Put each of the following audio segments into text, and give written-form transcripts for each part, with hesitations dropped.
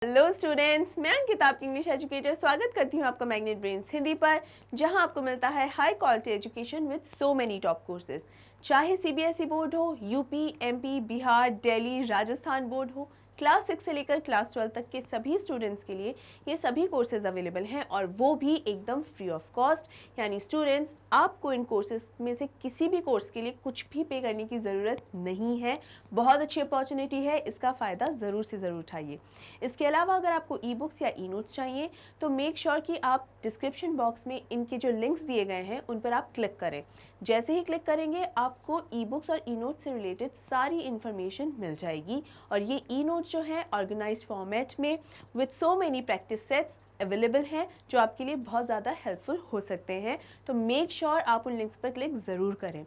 Hello students, मैं अंकिता आपकी English educator स्वागत करती हूँ आपका मैग्नेट ब्रेन्स हिंदी पर, जहाँ आपको मिलता है high quality education with so many top courses. चाहे सीबीएसई बोर्ड हो, UP, MP, Bihar, Delhi, Rajasthan board हो, क्लास 6 से लेकर क्लास 12 तक के सभी स्टूडेंट्स के लिए ये सभी कोर्सेज अवेलेबल हैं और वो भी एकदम फ्री ऑफ कॉस्ट। यानी स्टूडेंट्स, आपको इन कोर्सेज में से किसी भी कोर्स के लिए कुछ भी पे करने की ज़रूरत नहीं है। बहुत अच्छी अपॉर्चुनिटी है, इसका फ़ायदा ज़रूर से ज़रूर उठाइए। इसके अलावा अगर आपको ई बुक्स या ई नोट्स चाहिए तो मेक श्योर कि आप डिस्क्रिप्शन बॉक्स में इनके जो लिंक्स दिए गए हैं उन पर आप क्लिक करें। जैसे ही क्लिक करेंगे आपको ई बुक्स और ई नोट्स से रिलेटेड सारी इन्फॉर्मेशन मिल जाएगी और ये ई नोट्स जो हैं ऑर्गेनाइज्ड फॉर्मेट में with so many practice sets available हैं जो आपके लिए बहुत ज़्यादा हेल्पफुल हो सकते हैं। तो मेक श्योर आप उन लिंक्स पर क्लिक ज़रूर करें।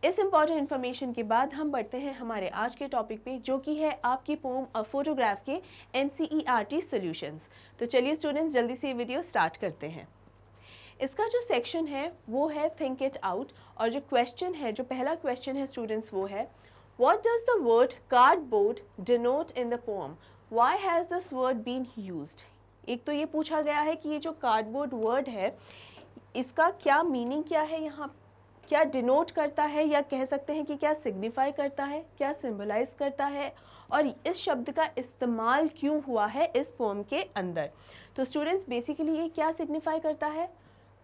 इस इम्पॉर्टेंट इन्फॉर्मेशन के बाद हम बढ़ते हैं हमारे आज के टॉपिक पे, जो कि है आपकी पोम अ फोटोग्राफ के एनसीईआरटी सॉल्यूशंस। तो चलिए स्टूडेंट्स, जल्दी से ये वीडियो स्टार्ट करते हैं। इसका जो सेक्शन है वो है थिंक इट आउट, और जो क्वेश्चन है, जो पहला क्वेश्चन है स्टूडेंट्स, वो है what does the word cardboard denote in the poem, why has this word been used. एक तो ये पूछा गया है कि ये जो कार्डबोर्ड वर्ड है इसका क्या मीनिंग क्या है, यहाँ क्या डिनोट करता है, या कह सकते हैं कि क्या सिग्निफाई करता है, क्या सिंबलाइज करता है, और इस शब्द का इस्तेमाल क्यों हुआ है इस पोम के अंदर। तो स्टूडेंट्स, बेसिकली ये क्या सिग्निफाई करता है?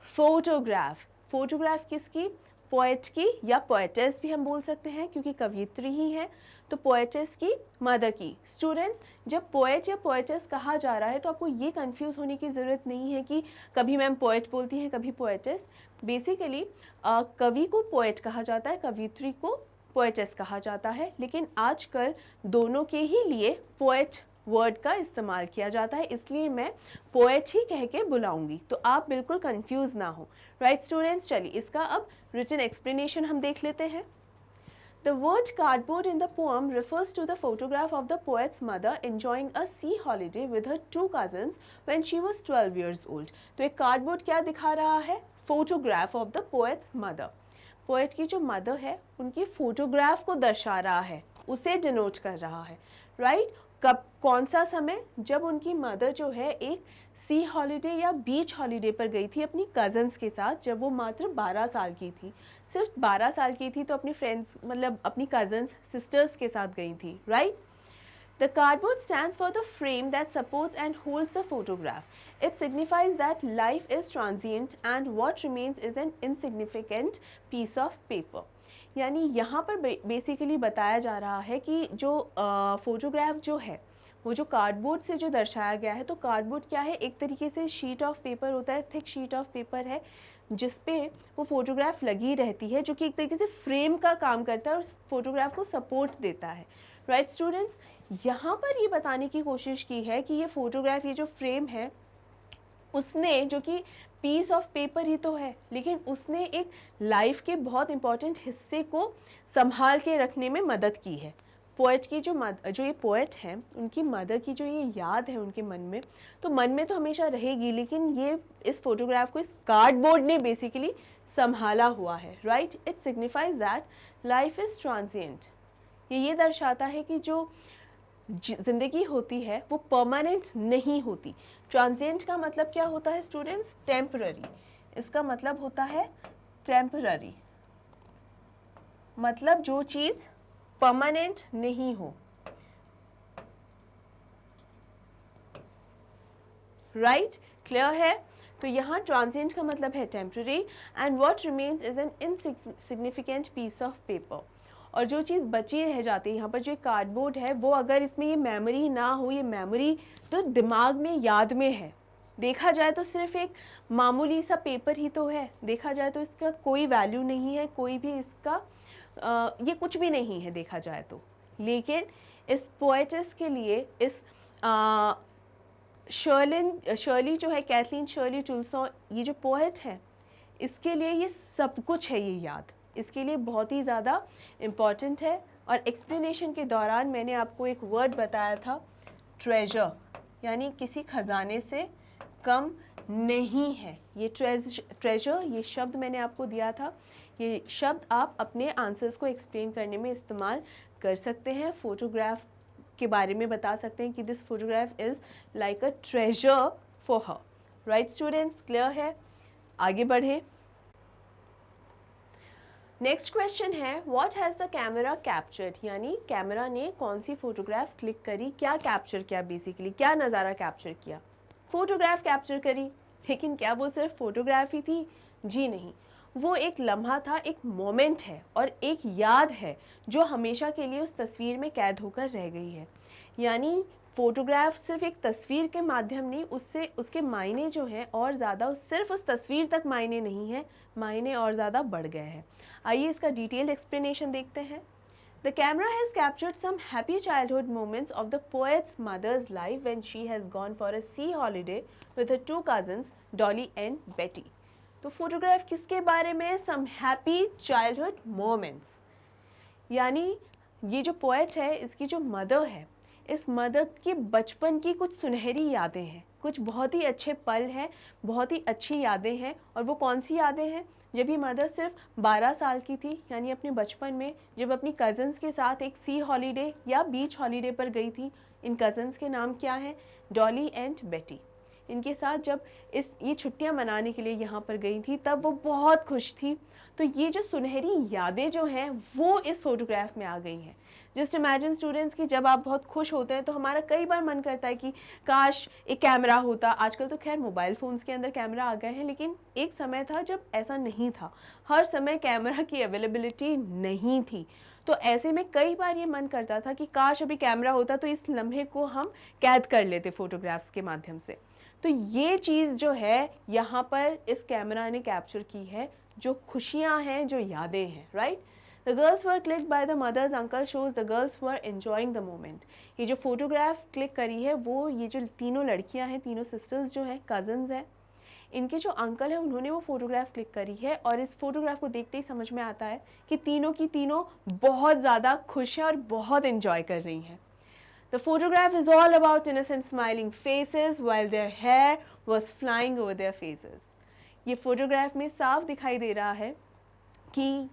फोटोग्राफ। फोटोग्राफ किसकी? पोएट की, या पोएटेस भी हम बोल सकते हैं क्योंकि कवियत्री ही है, तो पोएटेस की मदर की। स्टूडेंट्स, जब पोएट या पोएटेस कहा जा रहा है तो आपको ये कंफ्यूज होने की ज़रूरत नहीं है कि कभी मैम पोएट बोलती हैं कभी पोएटेस। बेसिकली कवि को पोएट कहा जाता है, कवियत्री को पोएटेस कहा जाता है, लेकिन आजकल दोनों के ही लिए पोएट वर्ड का इस्तेमाल किया जाता है, इसलिए मैं पोएट ही कह के बुलाऊंगी, तो आप बिल्कुल कंफ्यूज ना हो। राइट स्टूडेंट्स, चलिए इसका अब रिटन एक्सप्लेनेशन हम देख लेते हैं। The word cardboard in the poem refers to the photograph of the poet's mother enjoying a sea holiday with her two cousins when she was 12 years old. तो एक cardboard क्या दिखा रहा है? Photograph of the poets mother. Poet की जो mother है उनकी फोटोग्राफ को दर्शा रहा है, उसे डिनोट कर रहा है। राइट? कब, कौन सा समय? जब उनकी मदर जो है एक सी हॉलीडे या बीच हॉलीडे पर गई थी अपनी कज़न्स के साथ, जब वो मात्र 12 साल की थी। सिर्फ 12 साल की थी तो अपनी फ्रेंड्स, मतलब अपनी कज़न्स सिस्टर्स के साथ गई थी। Right? The cardboard stands for the frame that supports and holds the photograph. It signifies that life is transient and what remains is an insignificant piece of paper. यानी यहाँ पर basically बताया जा रहा है कि जो फोटोग्राफ जो है वो जो कार्डबोर्ड से जो दर्शाया गया है, तो कार्डबोर्ड क्या है? एक तरीके से शीट ऑफ पेपर होता है, थिक शीट ऑफ पेपर है जिस पे वो फोटोग्राफ लगी रहती है, जो कि एक तरीके से फ्रेम का काम करता है और फोटोग्राफ को सपोर्ट देता है। राइट स्टूडेंट्स, यहाँ पर ये बताने की कोशिश की है कि ये फोटोग्राफ, ये जो फ्रेम है, उसने, जो कि पीस ऑफ पेपर ही तो है, लेकिन उसने एक लाइफ के बहुत इंपॉर्टेंट हिस्से को संभाल के रखने में मदद की है। पोएट की जो ये पोएट हैं उनकी मदर की जो ये याद है उनके मन में, तो मन में तो हमेशा रहेगी, लेकिन ये इस फोटोग्राफ को इस कार्डबोर्ड ने बेसिकली संभाला हुआ है। Right? It signifies that life is transient. ये दर्शाता है कि जो ज़िंदगी होती है वो परमानेंट नहीं होती। ट्रांजिएंट का मतलब क्या होता है स्टूडेंट्स? टेम्पररी। इसका मतलब होता है टेम्पररी, मतलब जो चीज़ परमानेंट नहीं हो। राइट? क्लियर है? तो यहाँ ट्रांजिएंट का मतलब है temporary, and what remains is an insignificant piece of paper. और जो चीज़ बची रह जाती है, यहाँ पर जो कार्डबोर्ड है, वो अगर इसमें ये मेमोरी ना हो, ये मेमोरी तो दिमाग में, याद में है, देखा जाए तो सिर्फ एक मामूली सा पेपर ही तो है, देखा जाए तो इसका कोई वैल्यू नहीं है, कोई भी इसका ये कुछ भी नहीं है देखा जाए तो। लेकिन इस पोएटिस के लिए, इस शर्ली जो है, कैथलीन शर्ली टुलसॉ, ये जो पोएट है, इसके लिए ये सब कुछ है, ये याद इसके लिए बहुत ही ज़्यादा इम्पॉर्टेंट है। और एक्सप्लेनेशन के दौरान मैंने आपको एक वर्ड बताया था, ट्रेजर, यानी किसी खजाने से कम नहीं है। ये ट्रेजर, ये शब्द मैंने आपको दिया था, ये शब्द आप अपने आंसर्स को एक्सप्लेन करने में इस्तेमाल कर सकते हैं। फोटोग्राफ के बारे में बता सकते हैं कि this photograph is like a treasure for her. Right students, clear है? आगे बढ़े। नेक्स्ट क्वेश्चन है what has the camera captured, यानी कैमरा ने कौन सी फोटोग्राफ क्लिक करी, क्या कैप्चर किया, बेसिकली क्या नज़ारा कैप्चर किया। फोटोग्राफ कैप्चर करी, लेकिन क्या वो सिर्फ फोटोग्राफ ही थी? जी नहीं, वो एक लम्हा था, एक मोमेंट है और एक याद है जो हमेशा के लिए उस तस्वीर में कैद होकर रह गई है। यानी फ़ोटोग्राफ सिर्फ एक तस्वीर के माध्यम नहीं, उससे उसके मायने जो हैं और ज़्यादा, सिर्फ उस तस्वीर तक मायने नहीं है, मायने और ज़्यादा बढ़ गए हैं। आइए इसका डिटेल्ड एक्सप्लेनेशन देखते हैं। The camera has captured some happy childhood moments of the poet's mother's life when she has gone for a sea holiday with her two cousins, Dolly and Betty. तो फोटोग्राफ किसके बारे में है? Some happy childhood moments। यानी ये जो poet है, इसकी जो मदर है, इस मदर की बचपन की कुछ सुनहरी यादें हैं, कुछ बहुत ही अच्छे पल हैं, बहुत ही अच्छी यादें हैं। और वो कौन सी यादें हैं? जब ये मदर सिर्फ 12 साल की थी, यानी अपने बचपन में, जब अपनी कज़न्स के साथ एक सी हॉलीडे या बीच हॉलीडे पर गई थी। इन कज़न्स के नाम क्या हैं? डॉली एंड बेटी। इनके साथ जब ये छुट्टियां मनाने के लिए यहाँ पर गई थी, तब वो बहुत खुश थी। तो ये जो सुनहरी यादें जो हैं वो इस फोटोग्राफ में आ गई हैं। जस्ट इमेजिन स्टूडेंट्स कि जब आप बहुत खुश होते हैं तो हमारा कई बार मन करता है कि काश एक कैमरा होता। आजकल तो खैर मोबाइल फ़ोन्स के अंदर कैमरा आ गए हैं, लेकिन एक समय था जब ऐसा नहीं था, हर समय कैमरा की अवेलेबिलिटी नहीं थी। तो ऐसे में कई बार ये मन करता था कि काश अभी कैमरा होता तो इस लम्हे को हम कैद कर लेते फ़ोटोग्राफ्स के माध्यम से। तो ये चीज़ जो है यहाँ पर इस कैमरा ने कैप्चर की है, जो खुशियाँ हैं, जो यादें हैं। Right, the girls were clicked by the mother's uncle shows the girls were enjoying the moment. ये जो फोटोग्राफ क्लिक करी है वो ये जो तीनों लड़कियाँ हैं, तीनों सिस्टर्स जो हैं, कज़न्स हैं, इनके जो अंकल हैं उन्होंने वो फोटोग्राफ क्लिक करी है। और इस फोटोग्राफ को देखते ही समझ में आता है कि तीनों की तीनों बहुत ज़्यादा खुश हैं और बहुत एंजॉय कर रही हैं। The photograph is all about innocent smiling faces while their hair was flying over their faces. ये फोटोग्राफ में साफ दिखाई दे रहा है कि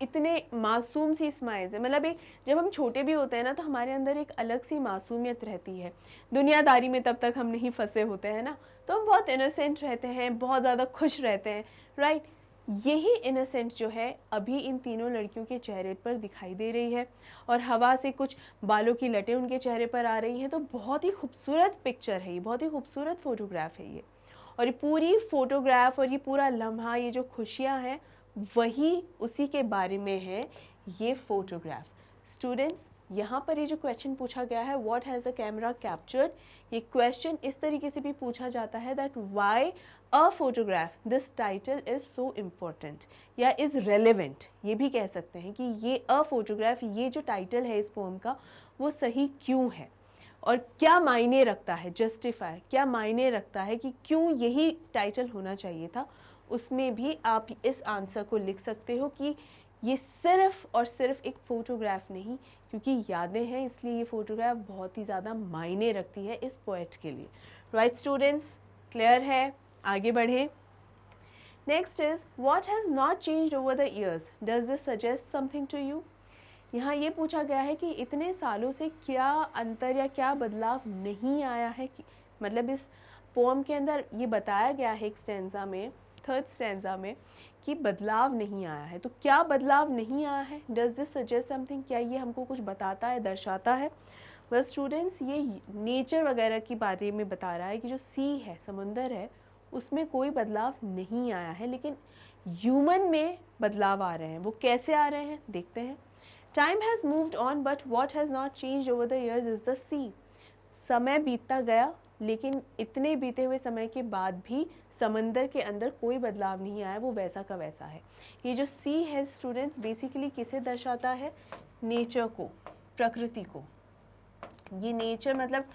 इतने मासूम सी स्माइल्स है। मतलब एक जब हम छोटे भी होते हैं ना, तो हमारे अंदर एक अलग सी मासूमियत रहती है। दुनियादारी में तब तक हम नहीं फंसे होते हैं ना, तो हम बहुत इनोसेंट रहते हैं, बहुत ज़्यादा खुश रहते हैं। राइट, यही इनोसेंट जो है अभी इन तीनों लड़कियों के चेहरे पर दिखाई दे रही है। और हवा से कुछ बालों की लटें उनके चेहरे पर आ रही हैं। तो बहुत ही खूबसूरत पिक्चर है ये, बहुत ही खूबसूरत फ़ोटोग्राफ है ये। और ये पूरी फ़ोटोग्राफ और ये पूरा लम्हा, ये जो खुशियाँ हैं, वही उसी के बारे में है ये फ़ोटोग्राफ। स्टूडेंट्स, यहाँ पर ये जो क्वेश्चन पूछा गया है what has the camera captured, ये क्वेश्चन इस तरीके से भी पूछा जाता है that why a photograph, this title is so important या इज़ रेलिवेंट। ये भी कह सकते हैं कि ये अ फोटोग्राफ, ये जो टाइटल है इस पोएम का, वो सही क्यों है और क्या मायने रखता है, जस्टिफाई क्या मायने रखता है कि क्यों यही टाइटल होना चाहिए था। उसमें भी आप इस आंसर को लिख सकते हो कि ये सिर्फ और सिर्फ एक फ़ोटोग्राफ नहीं, क्योंकि यादें हैं, इसलिए ये फ़ोटोग्राफ बहुत ही ज़्यादा मायने रखती है इस पोएट के लिए। राइट स्टूडेंट्स, क्लियर है? आगे बढ़ें। Next is what has not changed over the years, does this suggest something to you. यहाँ ये पूछा गया है कि इतने सालों से क्या अंतर या क्या बदलाव नहीं आया है कि, मतलब इस पोएम के अंदर ये बताया गया है एक स्टैंजा में, थर्ड स्टैंजा में, कि बदलाव नहीं आया है। तो क्या बदलाव नहीं आया है? डज दिस सजेस्ट समथिंग, क्या ये हमको कुछ बताता है, दर्शाता है? वेल स्टूडेंट्स, ये नेचर वगैरह के बारे में बता रहा है कि जो सी है, समंदर है, उसमें कोई बदलाव नहीं आया है, लेकिन ह्यूमन में बदलाव आ रहे हैं। वो कैसे आ रहे हैं देखते हैं। Time has moved on but what has not changed over the years is the sea. समय बीतता गया, लेकिन इतने बीते हुए समय के बाद भी समंदर के अंदर कोई बदलाव नहीं आया, वो वैसा का वैसा है। ये जो सी है स्टूडेंट्स, बेसिकली किसे दर्शाता है? नेचर को, प्रकृति को। ये नेचर मतलब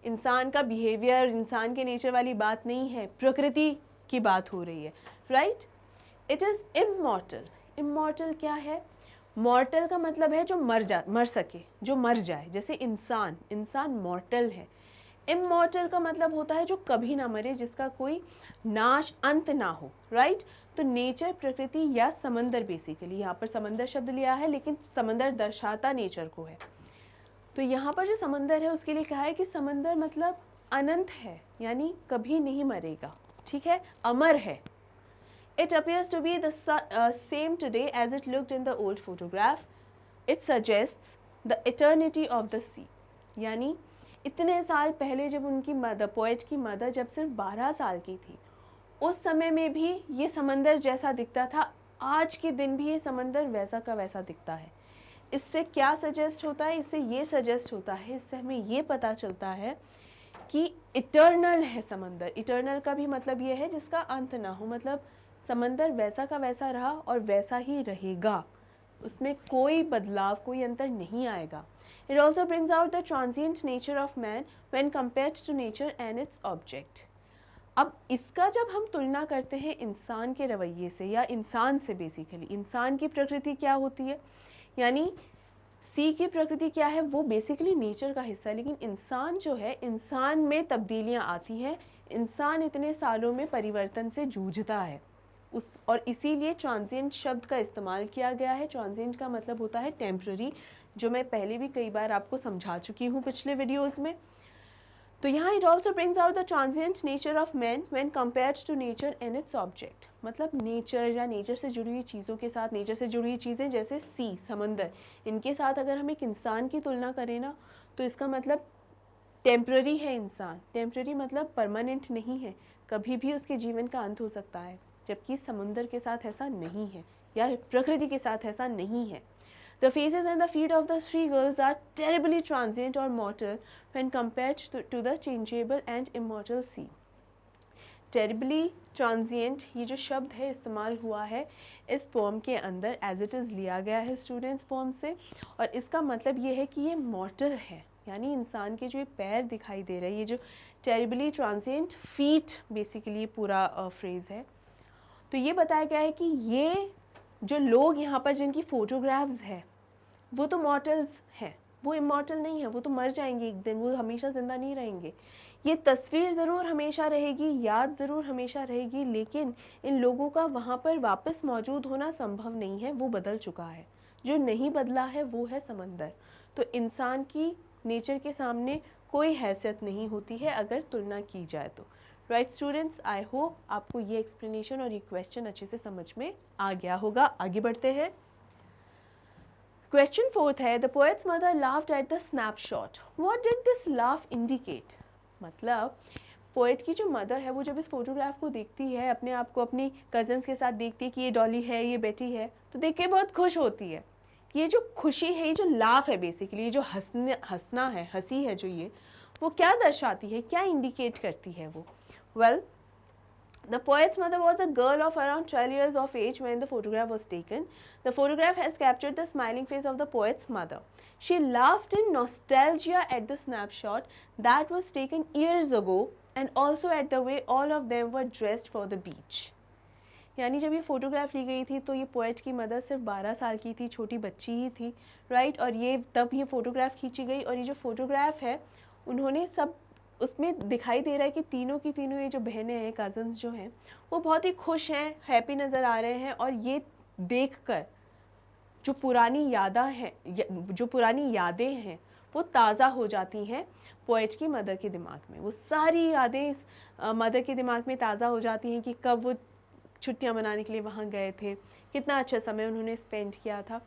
इंसान का बिहेवियर, इंसान के नेचर वाली बात नहीं है, प्रकृति की बात हो रही है। Right, it is immortal. Immortal क्या है? मॉर्टल का मतलब है जो मर सके, जो मर जाए। जैसे इंसान मॉर्टल है। इमॉर्टल का मतलब होता है जो कभी ना मरे, जिसका कोई नाश, अंत ना हो। राइट, तो नेचर, प्रकृति या समंदर, बेसिकली यहाँ पर समंदर शब्द लिया है, लेकिन समंदर दर्शाता नेचर को है। तो यहाँ पर जो समंदर है उसके लिए कहा है कि समंदर मतलब अनंत है, यानी कभी नहीं मरेगा, ठीक है, अमर है। It appears to be the same today as it looked in the old photograph. It suggests the eternity of the sea. यानी इतने साल पहले जब उनकी मदर, पोएट की मदर जब सिर्फ 12 साल की थी, उस समय में भी ये समंदर जैसा दिखता था, आज के दिन भी ये समंदर वैसा का वैसा दिखता है। इससे क्या सजेस्ट होता है? इससे ये सजेस्ट होता है, इससे हमें ये पता चलता है कि इटर्नल है समंदर। इटर्नल का भी मतलब ये है जिसका अंत ना हो, मतलब समंदर वैसा का वैसा रहा और वैसा ही रहेगा, उसमें कोई बदलाव, कोई अंतर नहीं आएगा। It also brings out the transient nature of man when compared to nature and its object. अब इसका जब हम तुलना करते हैं इंसान के रवैये से या इंसान से, बेसिकली इंसान की प्रकृति क्या होती है, यानी सी की प्रकृति क्या है, वो बेसिकली नेचर का हिस्सा है, लेकिन इंसान जो है, इंसान में तब्दीलियाँ आती हैं, इंसान इतने सालों में परिवर्तन से जूझता है उस, और इसीलिए ट्रांजिएंट शब्द का इस्तेमाल किया गया है। ट्रांजिएंट का मतलब होता है टेम्पररी, जो मैं पहले भी कई बार आपको समझा चुकी हूँ पिछले वीडियोस में। तो यहाँ it also brings out the transient nature of man when compared to nature and its object, मतलब नेचर या नेचर से जुड़ी हुई चीज़ों के साथ, नेचर से जुड़ी हुई चीज़ें जैसे सी, समंदर, इनके साथ अगर हम एक इंसान की तुलना करें ना, तो इसका मतलब टेम्पररी है इंसान। टेम्पररी मतलब परमानेंट नहीं है, कभी भी उसके जीवन का अंत हो सकता है, जबकि समुंदर के साथ ऐसा नहीं है, या प्रकृति के साथ ऐसा नहीं है। The faces and the feet of the three girls are terribly transient or mortal when compared to the changeable and immortal sea. Terribly transient ये जो शब्द है इस्तेमाल हुआ है इस पोम के अंदर, एज इट इज़ लिया गया है स्टूडेंट्स पोम से, और इसका मतलब ये है कि ये मॉर्टल है, यानी इंसान के जो ये पैर दिखाई दे रहे हैं, ये जो टेरिबली ट्रांजिएंट फीट, बेसिकली पूरा फ्रेज़ है। तो ये बताया गया है कि ये जो लोग यहाँ पर जिनकी फ़ोटोग्राफ्स है वो तो मॉर्टल्स हैं, वो इमॉर्टल नहीं है, वो तो मर जाएंगे एक दिन, वो हमेशा ज़िंदा नहीं रहेंगे। ये तस्वीर ज़रूर हमेशा रहेगी, याद ज़रूर हमेशा रहेगी, लेकिन इन लोगों का वहाँ पर वापस मौजूद होना संभव नहीं है, वो बदल चुका है। जो नहीं बदला है वो है समंदर। तो इंसान की नेचर के सामने कोई हैसियत नहीं होती है अगर तुलना की जाए तो। राइट स्टूडेंट्स, आई होप आपको ये एक्सप्लेनेशन और ये क्वेश्चन अच्छे से समझ में आ गया होगा। आगे बढ़ते हैं। क्वेश्चन 4 है, the poets mother laughed at the snapshot, what did this laugh indicate. मतलब पोएट की जो मदर है वो जब इस फोटोग्राफ को देखती है, अपने आप को अपनी कजन्स के साथ देखती है कि ये डॉली है, ये बेटी है, तो देख के बहुत खुश होती है। ये जो खुशी है, ये जो लाफ है, बेसिकली ये जो हंसना है, हंसी है जो ये, वो क्या दर्शाती है, क्या इंडिकेट करती है वो? Well, the poet's mother was a girl of around 12 years of age when the photograph was taken. The photograph has captured the smiling face of the poet's mother. She laughed in nostalgia at the snapshot that was taken years ago and also at the way all of them were dressed for the beach. यानी जब ये photograph ली गई थी तो ये poet की mother सिर्फ 12 साल की थी, छोटी बच्ची ही थी, राइट। और ये तब ये फ़ोटोग्राफ खींची गई, और ये जो फ़ोटोग्राफ है उन्होंने सब, उसमें दिखाई दे रहा है कि तीनों की तीनों ये जो बहनें हैं, कज़न्स जो हैं, वो बहुत ही खुश हैं, हैप्पी नज़र आ रहे हैं। और ये देखकर जो पुरानी यादें हैं वो ताज़ा हो जाती हैं पोएट की मदर के दिमाग में। वो सारी यादें इस मदर के दिमाग में ताज़ा हो जाती हैं कि कब वो छुट्टियां मनाने के लिए वहाँ गए थे, कितना अच्छा समय उन्होंने स्पेंड किया था,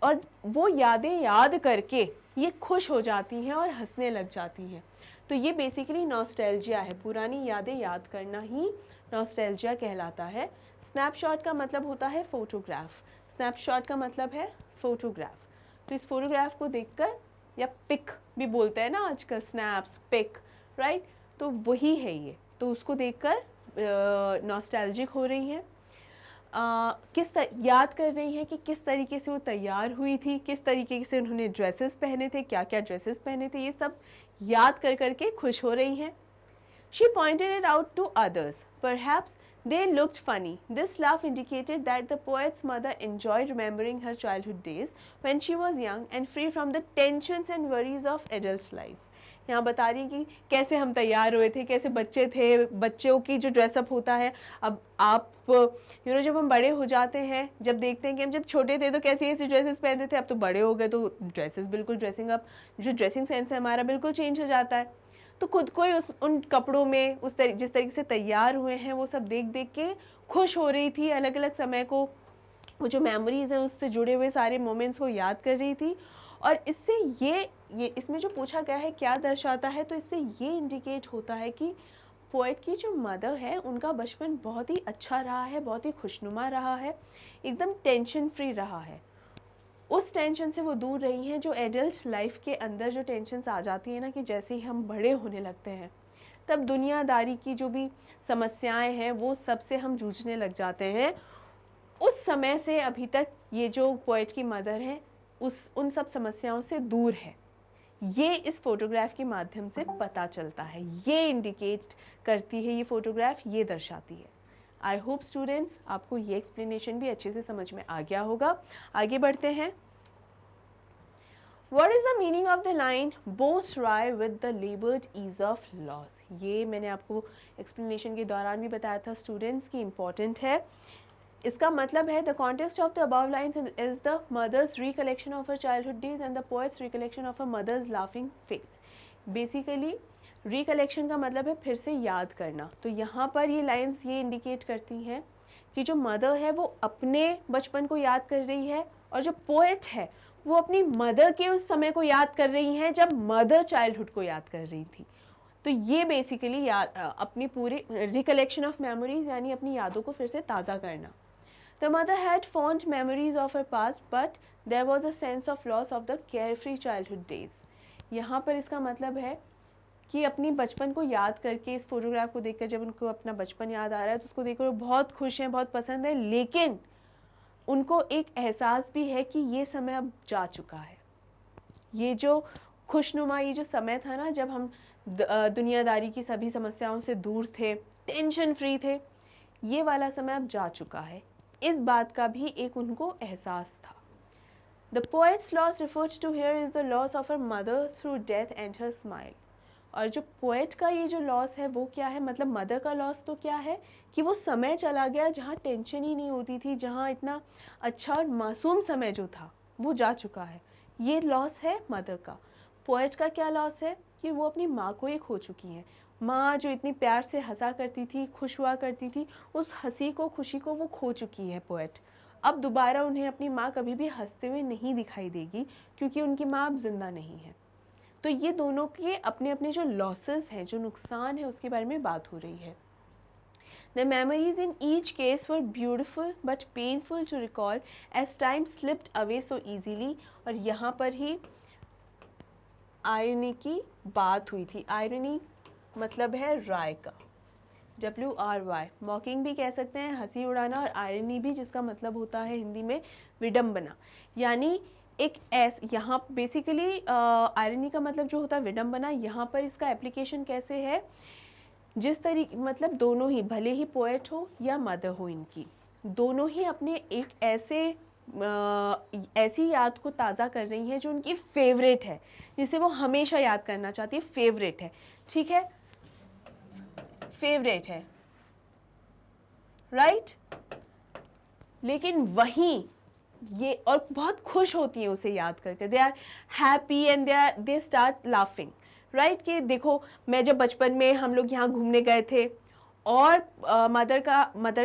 और वो यादें याद करके ये खुश हो जाती हैं और हंसने लग जाती हैं। तो ये बेसिकली नॉस्टैल्जिया है, पुरानी यादें याद करना ही नॉस्टैल्जिया कहलाता है। स्नैपशॉट का मतलब होता है फ़ोटोग्राफ, स्नैपशॉट का मतलब है फ़ोटोग्राफ। तो इस फ़ोटोग्राफ को देखकर, या पिक भी बोलते हैं ना आजकल, स्नैप्स, पिक, राइट, तो वही है ये। तो उसको देखकर नॉस्टैल्जिक हो रही हैं, याद कर रही हैं कि किस तरीके से वो तैयार हुई थी, किस तरीके से उन्होंने ड्रेसेस पहने थे, क्या क्या ड्रेसेस पहने थे, ये सब याद कर करके खुश हो रही हैं। She pointed it out to others. Perhaps they looked funny. This laugh indicated that the poet's mother enjoyed remembering her childhood days when she was young and free from the tensions and worries of adult life. यहाँ बता रही हैं कि कैसे हम तैयार हुए थे, कैसे बच्चे थे, बच्चों की जो ड्रेसअप होता है। अब आप जब हम बड़े हो जाते हैं, जब देखते हैं कि हम जब छोटे थे तो कैसी ऐसी ड्रेसेस पहनते थे, अब तो बड़े हो गए तो ड्रेसेस बिल्कुल ड्रेसिंग अप, जो ड्रेसिंग सेंस है हमारा बिल्कुल चेंज हो जाता है। तो खुद को ही उन कपड़ों में जिस तरीके से तैयार हुए हैं वो सब देख देख के खुश हो रही थी, अलग अलग समय को, वो जो मेमोरीज हैं उससे जुड़े हुए सारे मोमेंट्स को याद कर रही थी। और इससे ये इसमें जो पूछा गया है क्या दर्शाता है, तो इससे ये इंडिकेट होता है कि पोएट की जो मदर है उनका बचपन बहुत ही अच्छा रहा है, बहुत ही खुशनुमा रहा है, एकदम टेंशन फ्री रहा है। उस टेंशन से वो दूर रही हैं जो एडल्ट लाइफ के अंदर जो टेंशन्स आ जाती हैं ना, कि जैसे ही हम बड़े होने लगते हैं तब दुनियादारी की जो भी समस्याएं हैं वो सबसे हम जूझने लग जाते हैं। उस समय से अभी तक ये जो पोएट की मदर है उन सब समस्याओं से दूर है, ये इस फोटोग्राफ के माध्यम से पता चलता है, ये इंडिकेट करती है ये फोटोग्राफ, ये दर्शाती है। आई होप स्टूडेंट्स आपको ये एक्सप्लेनेशन भी अच्छे से समझ में आ गया होगा। आगे बढ़ते हैं। What is the meaning of the line both try with the labored ease of loss? ये मैंने आपको एक्सप्लेनेशन के दौरान भी बताया था स्टूडेंट्स की इम्पॉर्टेंट है। इसका मतलब है the context of the above lines is the mother's recollection of her childhood days and the poet's recollection of her mother's laughing face. Basically recollection का मतलब है फिर से याद करना। तो यहाँ पर ये लाइन्स ये इंडिकेट करती हैं कि जो मदर है वो अपने बचपन को याद कर रही है, और जो पोएट है वो अपनी मदर के उस समय को याद कर रही हैं जब मदर चाइल्डहुड को याद कर रही थी। तो ये बेसिकली अपनी पूरी रिकलेक्शन ऑफ मेमोरीज, यानी अपनी यादों को फिर से ताज़ा करना। The mother had fond memories of her past but there was a sense of loss of the carefree childhood days. यहाँ पर इसका मतलब है कि अपनी बचपन को याद करके, इस फोटोग्राफ को देखकर जब उनको अपना बचपन याद आ रहा है तो उसको देखकर वो बहुत खुश हैं, बहुत पसंद है, लेकिन उनको एक एहसास भी है कि ये समय अब जा चुका है। ये जो खुशनुमा, ये जो समय था ना जब हम दुनियादारी की सभी समस्याओं से दूर थे, टेंशन फ्री थे, ये वाला समय अब जा चुका है। इस बात का भी एक उनको एहसास था। The poet's loss referred to here is the loss of her mother through death and her smile. और जो पोएट का ये जो लॉस है वो क्या है, मतलब मदर का लॉस तो क्या है कि वो समय चला गया जहाँ टेंशन ही नहीं होती थी, जहाँ इतना अच्छा और मासूम समय जो था वो जा चुका है। ये लॉस है मदर का। पोएट का क्या लॉस है कि वो अपनी माँ को ही खो चुकी हैं। माँ जो इतनी प्यार से हंसा करती थी, खुश हुआ करती थी, उस हंसी को, खुशी को वो खो चुकी है पोएट। अब दोबारा उन्हें अपनी माँ कभी भी हंसते हुए नहीं दिखाई देगी क्योंकि उनकी माँ अब जिंदा नहीं है। तो ये दोनों के अपने अपने जो लॉसेस हैं, जो नुकसान है, उसके बारे में बात हो रही है। The memories in each case were beautiful but painful to recall as time slipped away so easily। और यहाँ पर ही आयरनी की बात हुई थी। आयरनी मतलब है राय का, WRY। मॉकिंग भी कह सकते हैं, हंसी उड़ाना, और आयरनी भी जिसका मतलब होता है हिंदी में विडम्बना। यानी एक यहाँ बेसिकली आयरनी का मतलब जो होता है विडम्बना, यहाँ पर इसका एप्लीकेशन कैसे है, जिस तरीके, मतलब दोनों ही, भले ही पोएट हो या मदर हो, इनकी दोनों ही अपने एक ऐसी याद को ताज़ा कर रही हैं जो उनकी फेवरेट है, जिसे वो हमेशा याद करना चाहती है, फेवरेट है, ठीक है, फेवरेट है, राइट। लेकिन वहीं ये और बहुत खुश होती हैं उसे याद करके, they are happy and they start laughing, right. कि देखो, मैं जब बचपन में हम लोग यहाँ घूमने गए थे, और मदर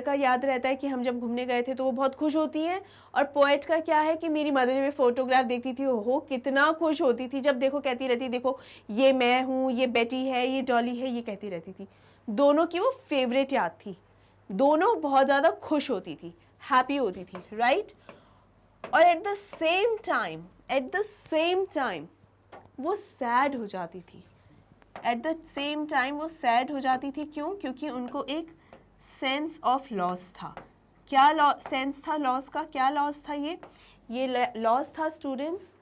का याद रहता है कि हम जब घूमने गए थे तो वो बहुत खुश होती हैं। और पोएट का क्या है कि मेरी मदर जब ये फोटोग्राफ देखती थी, ओहो कितना खुश होती थी, जब देखो कहती रहती, देखो ये मैं हूँ, ये बेटी है, ये डॉली है, ये कहती रहती थी। दोनों की वो फेवरेट याद थी, दोनों बहुत ज़्यादा खुश होती थी, हैप्पी होती थी, राइट। और एट द सेम टाइम वो सैड हो जाती थी। एट द सेम टाइम वो सैड हो जाती थी, क्यों? क्योंकि उनको एक सेंस ऑफ लॉस था। क्या सेंस था लॉस का? क्या लॉस था? ये लॉस था स्टूडेंट्स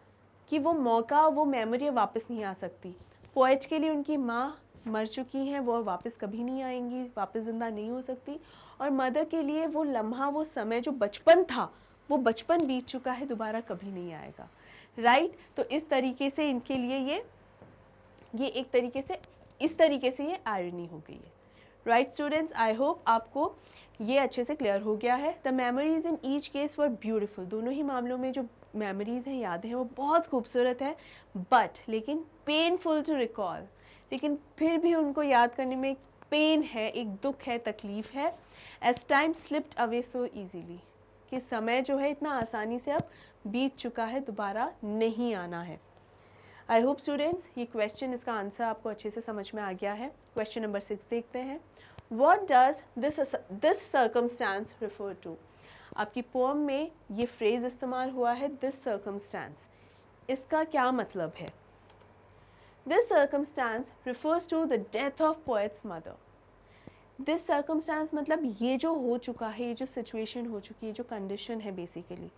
कि वो मौका, वो मेमोरी वापस नहीं आ सकती। पोएट के लिए उनकी माँ मर चुकी हैं, वो वापस कभी नहीं आएंगी, वापस ज़िंदा नहीं हो सकती। और मदर के लिए वो लम्हा, वो समय जो बचपन था, वो बचपन बीत चुका है, दोबारा कभी नहीं आएगा, राइट। तो इस तरीके से इनके लिए ये ये एक तरीके से, इस तरीके से ये आयरनी हो गई है। राइट स्टूडेंट्स, आई होप आपको ये अच्छे से क्लियर हो गया है। The memories in each case were beautiful, दोनों ही मामलों में जो मेमोरीज हैं, यादें हैं, वो बहुत खूबसूरत है, बट लेकिन पेनफुल टू रिकॉल, लेकिन फिर भी उनको याद करने में एक पेन है, एक दुख है, तकलीफ है। As time slipped away so easily, कि समय जो है इतना आसानी से अब बीत चुका है, दोबारा नहीं आना है। आई होप स्टूडेंट्स ये क्वेश्चन, इसका आंसर आपको अच्छे से समझ में आ गया है। क्वेश्चन नंबर 6 देखते हैं। What does this circumstance refer to? आपकी पोम में ये फ्रेज इस्तेमाल हुआ है this circumstance, इसका क्या मतलब है? This circumstance refers to the death of poet's mother. This circumstance मतलब ये जो हो चुका है, ये जो सिचुएशन हो चुकी है, जो कंडीशन है, बेसिकली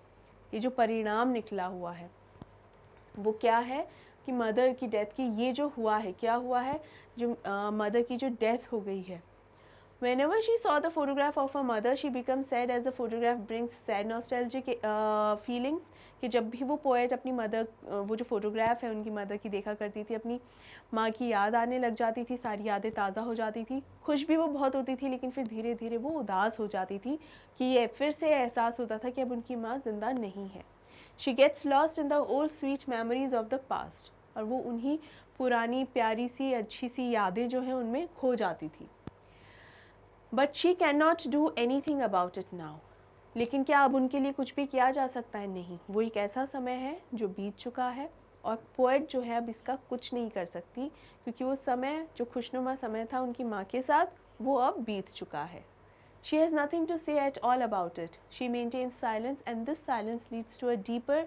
ये जो परिणाम निकला हुआ है वो क्या है कि मदर की डेथ की, ये जो हुआ है, क्या हुआ है, जो मदर की जो डेथ हो गई है। Whenever she saw the photograph of her mother, she becomes sad as the photograph brings sad nostalgic feelings. कि जब भी वो पोएट अपनी मदर, वो जो फोटोग्राफ है उनकी मदर की देखा करती थी, अपनी माँ की याद आने लग जाती थी, सारी यादें ताज़ा हो जाती थी। खुश भी वो बहुत होती थी, लेकिन फिर धीरे धीरे वो उदास हो जाती थी कि ये फिर से एहसास होता था कि अब उनकी माँ ज़िंदा नहीं है। She gets lost in the old sweet memories of the past. और वो उन्हीं पुरानी प्यारी सी अच्छी सी यादें जो हैं उनमें खो जाती थी। But she cannot do anything about it now. लेकिन क्या अब उनके लिए कुछ भी किया जा सकता है? नहीं, वो एक ऐसा समय है जो बीत चुका है और पोएट जो है अब इसका कुछ नहीं कर सकती, क्योंकि वो समय जो खुशनुमा समय था उनकी माँ के साथ, वो अब बीत चुका है। She has nothing to say at all about it. She maintains silence, and this silence leads to a deeper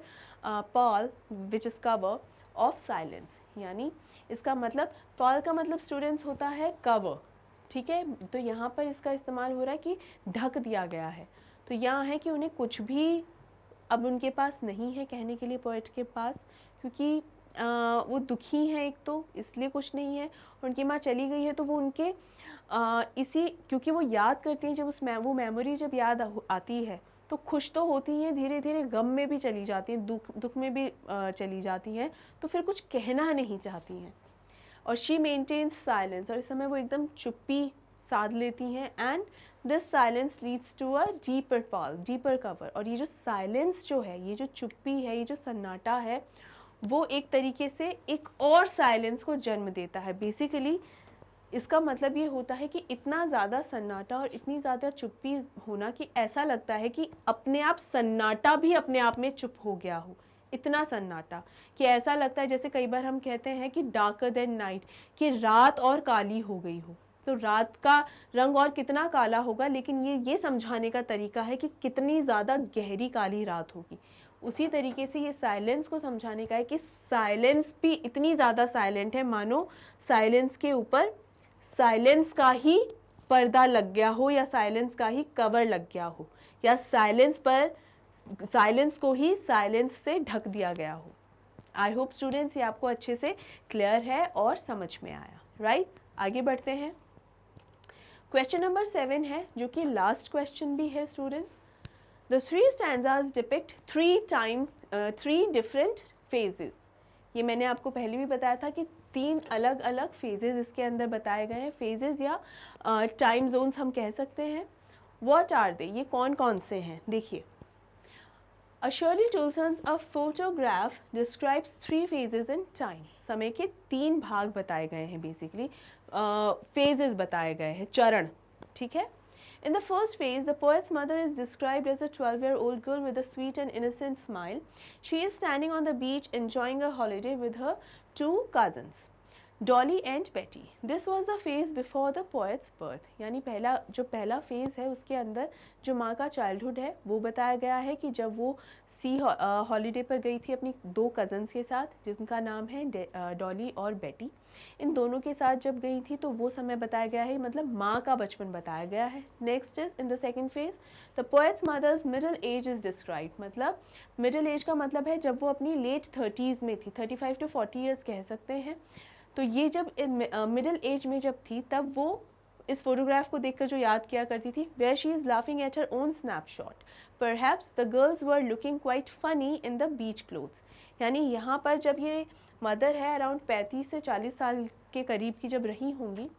pall, which is cover of silence. यानी इसका मतलब, pall का मतलब स्टूडेंट्स होता है cover, ठीक है? तो यहाँ पर इसका इस्तेमाल हो रहा है कि ढक दिया गया है। तो यहाँ है कि उन्हें कुछ भी अब उनके पास नहीं है कहने के लिए, पोएट के पास, क्योंकि वो दुखी हैं एक तो, इसलिए कुछ नहीं है, और उनकी माँ चली गई है तो वो उनके इसी, क्योंकि वो याद करती हैं, जब वो मेमोरी जब याद आती है तो खुश तो होती हैं, धीरे धीरे गम में भी चली जाती हैं, दुख में भी चली जाती हैं, तो फिर कुछ कहना नहीं चाहती हैं। और शी मेंटेन्स साइलेंस, और इस समय वो एकदम चुप्पी साध लेती हैं। And this silence leads to a deeper pall, deeper cover. और ये जो साइलेंस जो है, ये जो चुप्पी है, ये जो सन्नाटा है, वो एक तरीके से एक और साइलेंस को जन्म देता है। बेसिकली इसका मतलब ये होता है कि इतना ज़्यादा सन्नाटा और इतनी ज़्यादा चुप्पी होना कि ऐसा लगता है कि अपने आप सन्नाटा भी अपने आप में चुप हो गया हो। इतना सन्नाटा कि ऐसा लगता है, जैसे कई बार हम कहते हैं कि डार्कर देन नाइट, कि रात और काली हो गई हो। तो रात का रंग और कितना काला होगा, लेकिन ये समझाने का तरीका है कि कितनी ज़्यादा गहरी काली रात होगी। उसी तरीके से ये साइलेंस को समझाने का है कि साइलेंस भी इतनी ज़्यादा साइलेंट है, मानो साइलेंस के ऊपर साइलेंस का ही पर्दा लग गया हो, या साइलेंस का ही कवर लग गया हो, या साइलेंस को ही साइलेंस से ढक दिया गया हो। आई होप स्टूडेंट्स ये आपको अच्छे से क्लियर है और समझ में आया। राइट, आगे बढ़ते हैं। क्वेश्चन नंबर 7 है, जो कि लास्ट क्वेश्चन भी है students. The 3 stanzas depict 3 different phases. ये मैंने आपको पहले भी बताया था कि 3 अलग अलग फेजेस इसके अंदर बताए गए हैं। फेजेस या टाइम जोन्स हम कह सकते हैं। व्हाट आर दे, ये कौन कौन से हैं? देखिए, A Shirley Toulson's A Photograph describes 3 phases in time. समय के 3 भाग बताए गए हैं, बेसिकली phases बताए गए हैं, चरण, ठीक है। In the first phase, the poet's mother is described as a 12-year-old girl with a sweet and innocent smile. She is standing on the beach enjoying a holiday with her 2 cousins, Dolly and Betty. This was the phase before the poet's birth. यानी पहला phase है, उसके अंदर जो माँ का childhood है वो बताया गया है कि जब वो हॉलीडे पर गई थी अपनी 2 कज़न्स के साथ, जिनका नाम है डॉली और बेटी। इन दोनों के साथ जब गई थी तो वो समय बताया गया है, मतलब माँ का बचपन बताया गया है। Next is in the second phase, the poet's mother's middle age is describe. मतलब मिडिल एज का मतलब है जब वो अपनी लेट 30s में थी, 35 to 40 ईयर्स कह सकते हैं। तो ये जब मिडिल एज में जब थी, तब वो इस फोटोग्राफ को देखकर जो याद किया करती थी, where she is laughing at her own snapshot, perhaps the girls were looking quite funny in the beach clothes. यानी यहाँ पर जब ये मदर है अराउंड 35 से 40 साल के करीब की जब रही होंगी,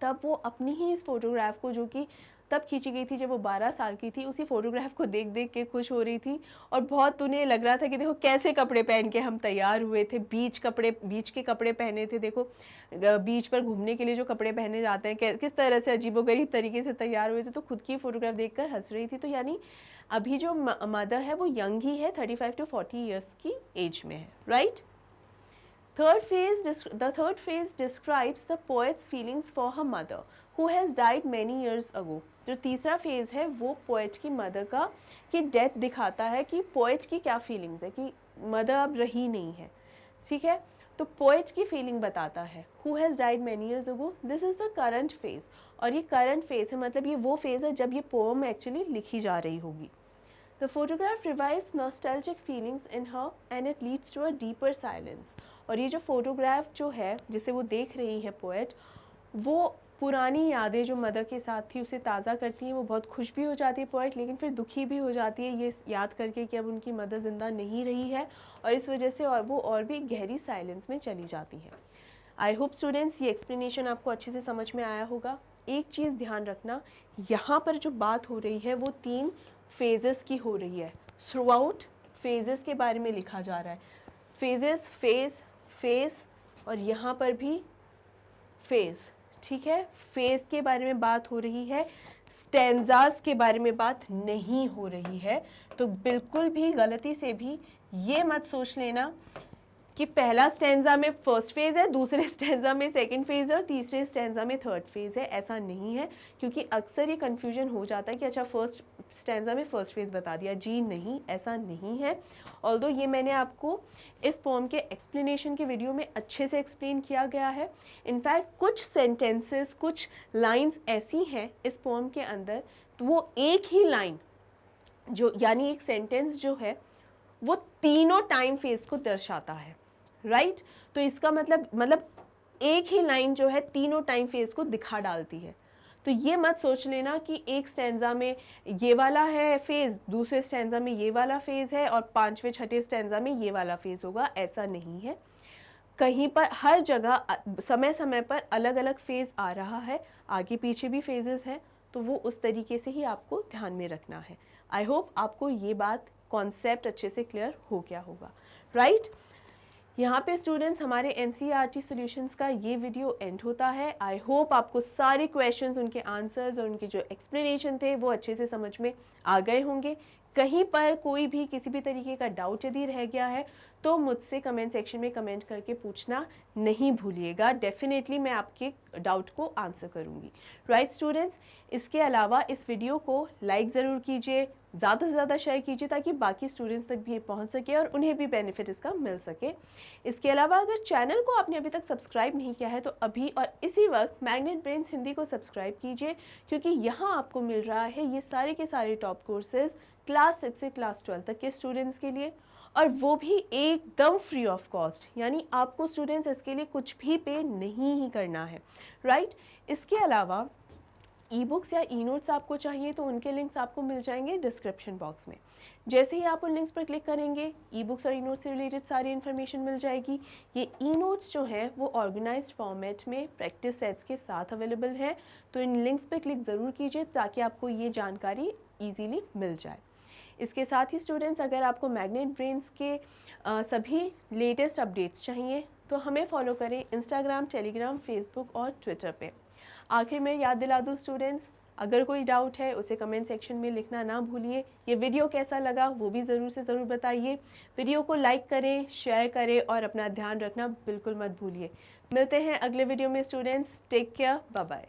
तब वो अपनी ही इस फ़ोटोग्राफ को, जो कि तब खींची गई थी जब वो 12 साल की थी, उसी फ़ोटोग्राफ को देख देख के खुश हो रही थी। और बहुत उन्हें लग रहा था कि देखो कैसे कपड़े पहन के हम तैयार हुए थे, बीच के कपड़े पहने थे, देखो बीच पर घूमने के लिए जो कपड़े पहने जाते हैं, किस तरह से अजीबोगरीब तरीके से तैयार हुए थे। तो खुद की फ़ोटोग्राफ देख कर हंस रही थी। तो यानी अभी जो मदर है वो यंग ही है, 35 to 40 ईयर्स की एज में है, right. The third phase describes the poet's feelings for her mother, who has died many years ago. जो तीसरा फेज़ है वो पोएट की मदर का की डेथ दिखाता है कि पोएट की क्या फीलिंग्स है, कि मदर अब रही नहीं है, ठीक है। तो पोएट की फीलिंग बताता है, who has died many years ago. This is the current phase. और ये करंट फेज़ है, मतलब ये वो फेज़ है जब ये पोएम एक्चुअली लिखी जा रही होगी। The photograph revives nostalgic feelings in her and it leads to a deeper silence. और ये जो फोटोग्राफ जो है जिसे वो देख रही है पोएट, वो पुरानी यादें जो मदर के साथ थी उसे ताज़ा करती हैं। वो बहुत खुश भी हो जाती है पोएट, लेकिन फिर दुखी भी हो जाती है ये याद करके कि अब उनकी मदर ज़िंदा नहीं रही है, और इस वजह से और वो और भी गहरी साइलेंस में चली जाती है। आई होप स्टूडेंट्स ये एक्सप्लेनेशन आपको अच्छे से समझ में आया होगा। एक चीज़ ध्यान रखना, यहाँ पर जो बात हो रही है वो 3 फेजेस की हो रही है। थ्रू आउट फेजेस के बारे में लिखा जा रहा है, फेजेस, फेज और यहाँ पर भी फेज़, ठीक है। फेज़ के बारे में बात हो रही है, स्टैंजास के बारे में बात नहीं हो रही है। तो बिल्कुल भी गलती से भी ये मत सोच लेना कि पहला स्टैंजा में फर्स्ट फेज़ है, दूसरे स्टैंजा में सेकंड फेज़ है और तीसरे स्टैंजा में थर्ड फेज़ है। ऐसा नहीं है, क्योंकि अक्सर ये कन्फ्यूजन हो जाता है कि अच्छा फर्स्ट स्टैंजा में फर्स्ट फेज़ बता दिया। जी नहीं, ऐसा नहीं है। ऑल्दो ये मैंने आपको इस पोएम के एक्सप्लेनेशन के वीडियो में अच्छे से एक्सप्लेन किया गया है। इनफैक्ट कुछ सेंटेंसेस, कुछ लाइन्स ऐसी हैं इस पोएम के अंदर, तो वो एक ही लाइन जो, यानी एक सेंटेंस जो है वो तीनों टाइम फेज़ को दर्शाता है, राइट। तो इसका मतलब एक ही लाइन जो है तीनों टाइम फेज़ को दिखा डालती है। तो ये मत सोच लेना कि एक स्टैंजा में ये वाला है फेज़, दूसरे स्टैंजा में ये वाला फेज़ है और 5वें 6ठे स्टैंजा में ये वाला फेज़ होगा। ऐसा नहीं है, कहीं पर हर जगह समय समय पर अलग अलग फेज़ आ रहा है, आगे पीछे भी फेजेस हैं, तो वो उस तरीके से ही आपको ध्यान में रखना है। आई होप आपको ये बात, कॉन्सेप्ट अच्छे से क्लियर हो गया होगा, राइट। यहाँ पे स्टूडेंट्स हमारे NCERT सॉल्यूशंस का ये वीडियो एंड होता है। आई होप आपको सारे क्वेश्चंस, उनके आंसर्स और उनके जो एक्सप्लेनेशन थे वो अच्छे से समझ में आ गए होंगे। कहीं पर कोई भी किसी भी तरीके का डाउट यदि रह गया है तो मुझसे कमेंट सेक्शन में कमेंट करके पूछना नहीं भूलिएगा। डेफिनेटली मैं आपके डाउट को आंसर करूँगी, राइट स्टूडेंट्स। इसके अलावा इस वीडियो को लाइक ज़रूर कीजिए, ज़्यादा से ज़्यादा शेयर कीजिए ताकि बाकी स्टूडेंट्स तक भी पहुंच सके और उन्हें भी बेनिफिट इसका मिल सके। इसके अलावा अगर चैनल को आपने अभी तक सब्सक्राइब नहीं किया है तो अभी और इसी वक्त मैग्नेट ब्रेन्स हिंदी को सब्सक्राइब कीजिए, क्योंकि यहाँ आपको मिल रहा है ये सारे के सारे टॉप कोर्सेज क्लास 6 से क्लास 12 तक के स्टूडेंट्स के लिए, और वो भी एकदम फ्री ऑफ कॉस्ट। यानी आपको स्टूडेंट्स इसके लिए कुछ भी पे नहीं ही करना है, राइट। इसके अलावा ई बुक्स या ई नोट्स आपको चाहिए तो उनके लिंक्स आपको मिल जाएंगे डिस्क्रिप्शन बॉक्स में। जैसे ही आप उन लिंक्स पर क्लिक करेंगे ई बुक्स और ई नोट्स से रिलेटेड सारी इन्फॉर्मेशन मिल जाएगी। ये ई नोट्स जो हैं वो ऑर्गेनाइज्ड फॉर्मेट में प्रैक्टिस सेट्स के साथ अवेलेबल हैं, तो इन लिंक्स पर क्लिक ज़रूर कीजिए ताकि आपको ये जानकारी ईजीली मिल जाए। इसके साथ ही स्टूडेंट्स अगर आपको मैग्नेट ब्रेन्स के सभी लेटेस्ट अपडेट्स चाहिए तो हमें फॉलो करें इंस्टाग्राम, टेलीग्राम, फेसबुक और ट्विटर पे। आखिर में याद दिला दूँ स्टूडेंट्स, अगर कोई डाउट है उसे कमेंट सेक्शन में लिखना ना भूलिए। ये वीडियो कैसा लगा वो भी ज़रूर से ज़रूर बताइए। वीडियो को लाइक करें, शेयर करें और अपना ध्यान रखना बिल्कुल मत भूलिए। मिलते हैं अगले वीडियो में students. Take care, bye bye.